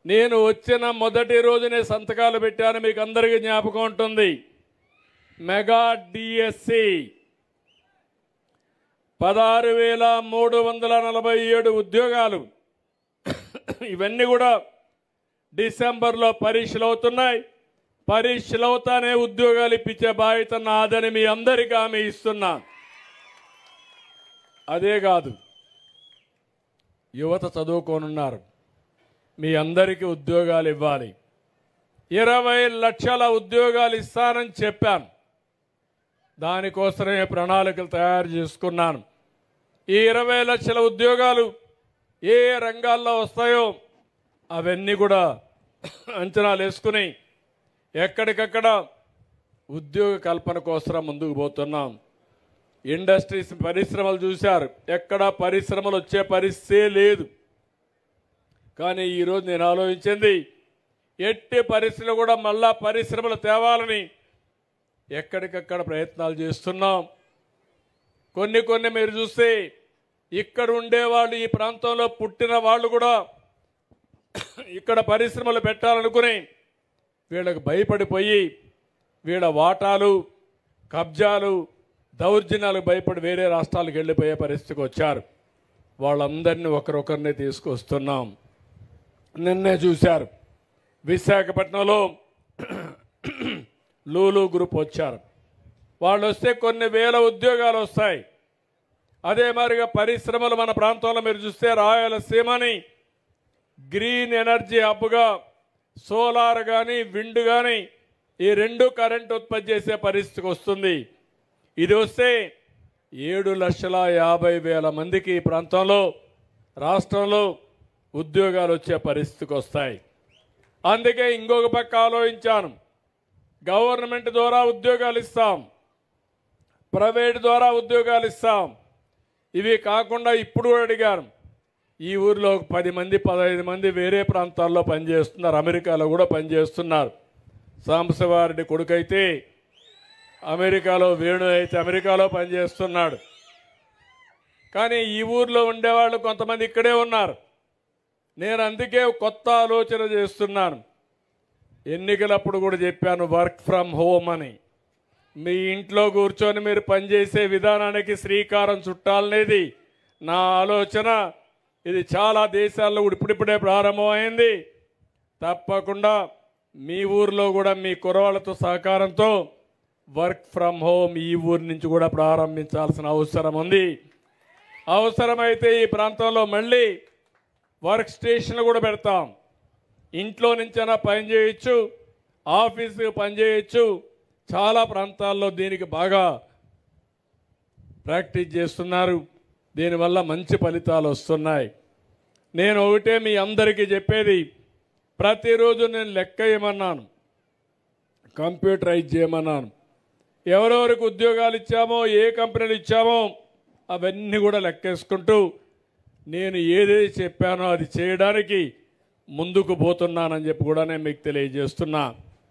నేను వచ్చిన మొదటి రోజునే సంతకాలు పెట్టాను, మీకు అందరికీ జ్ఞాపకం ఉంటుంది. మెగా డిఎస్సి 16,347 ఉద్యోగాలు. ఇవన్నీ కూడా డిసెంబర్లో పరీక్షలు అవుతున్నాయి. పరీక్షలు అవుతానే ఉద్యోగాలు ఇప్పించే బాధ్యత నాదని మీ అందరికీ హామీ ఇస్తున్నా. అదే కాదు, యువత చదువుకోనున్నారు, మీ అందరికీ ఉద్యోగాలు ఇవ్వాలి. 20 లక్షల ఉద్యోగాలు ఇస్తానని చెప్పాను. దానికోసమే ప్రణాళికలు తయారు చేసుకున్నాను. ఈ 20 లక్షల ఉద్యోగాలు ఏ రంగాల్లో వస్తాయో అవన్నీ కూడా అంచనాలు వేసుకుని ఎక్కడికక్కడ ఉద్యోగ కల్పన కోసం ముందుకు పోతున్నాం. ఇండస్ట్రీస్, పరిశ్రమలు చూశారు, ఎక్కడ పరిశ్రమలు వచ్చే పరిస్థితే లేదు. కానీ ఈరోజు నేను ఆలోచించింది, ఎట్టి పరిస్థితులు కూడా మళ్ళా పరిశ్రమలు తేవాలని ఎక్కడికక్కడ ప్రయత్నాలు చేస్తున్నాం. కొన్ని మీరు చూస్తే ఇక్కడ ఉండేవాళ్ళు, ఈ ప్రాంతంలో పుట్టిన వాళ్ళు కూడా ఇక్కడ పరిశ్రమలు పెట్టాలనుకుని వీళ్ళకి భయపడిపోయి వీళ్ళ వాటాలు, కబ్జాలు, దౌర్జన్యాలకు భయపడి వేరే రాష్ట్రాలకు వెళ్ళిపోయే పరిస్థితికి వచ్చారు. వాళ్ళందరినీ ఒకరొకరిని తీసుకొస్తున్నాం. నిన్నే చూశారు, విశాఖపట్నంలో లూలు గ్రూప్ వచ్చారు. వాళ్ళు వస్తే కొన్ని వేల ఉద్యోగాలు వస్తాయి. అదే మాదిరిగా పరిశ్రమలు మన ప్రాంతంలో మీరు చూస్తే రాయలసీమని గ్రీన్ ఎనర్జీ హబ్గా సోలార్ కానీ విండ్ కానీ ఈ రెండు కరెంట్ ఉత్పత్తి చేసే పరిస్థితికి వస్తుంది. ఇది వస్తే 7,50,000 మందికి ఈ ప్రాంతంలో, రాష్ట్రంలో ఉద్యోగాలు వచ్చే పరిస్థితికి వస్తాయి. అందుకే ఇంకొక పక్క ఆలోచించాను, గవర్నమెంట్ ద్వారా ఉద్యోగాలు ఇస్తాం, ప్రైవేట్ ద్వారా ఉద్యోగాలు ఇస్తాం. ఇవి కాకుండా ఇప్పుడు అడిగాను, ఈ ఊరిలో 10 మంది 15 మంది వేరే ప్రాంతాల్లో పనిచేస్తున్నారు, అమెరికాలో కూడా పనిచేస్తున్నారు. సాంబశివారెడ్డి కొడుకైతే అమెరికాలో, వేణు అయితే అమెరికాలో పనిచేస్తున్నాడు. కానీ ఈ ఊరిలో ఉండేవాళ్ళు కొంతమంది ఇక్కడే ఉన్నారు. నేను అందుకే కొత్త ఆలోచన చేస్తున్నాను. ఎన్నికలప్పుడు కూడా చెప్పాను, వర్క్ ఫ్రమ్ హోమ్ అని. మీ ఇంట్లో కూర్చొని మీరు పనిచేసే విధానానికి శ్రీకారం చుట్టాలనేది నా ఆలోచన. ఇది చాలా దేశాల్లో ఇప్పుడిప్పుడే ప్రారంభమైంది. తప్పకుండా మీ ఊర్లో కూడా మీ కుర్రవాళ్ళతో సహకారంతో వర్క్ ఫ్రమ్ హోమ్ ఈ ఊరి నుంచి కూడా ప్రారంభించాల్సిన అవసరం ఉంది. అవసరమైతే ఈ ప్రాంతంలో మళ్ళీ వర్క్ స్టేషన్లు కూడా పెడతాం. ఇంట్లో నుంచైనా పని చేయొచ్చు, ఆఫీస్కి పని చేయొచ్చు. చాలా ప్రాంతాల్లో దీనికి బాగా ప్రాక్టీస్ చేస్తున్నారు. దీనివల్ల మంచి ఫలితాలు వస్తున్నాయి. నేను ఒకటే మీ అందరికీ చెప్పేది, ప్రతిరోజు నేను లెక్క వేయమన్నాను, కంప్యూటరైజ్ చేయమన్నాను. ఎవరెవరికి ఉద్యోగాలు ఇచ్చామో, ఏ కంపెనీలు ఇచ్చామో అవన్నీ కూడా లెక్కేసుకుంటూ నేను ఏదైతే చెప్పానో అది చేయడానికి ముందుకు పోతున్నానని చెప్పి కూడా నేను మీకు తెలియజేస్తున్నా.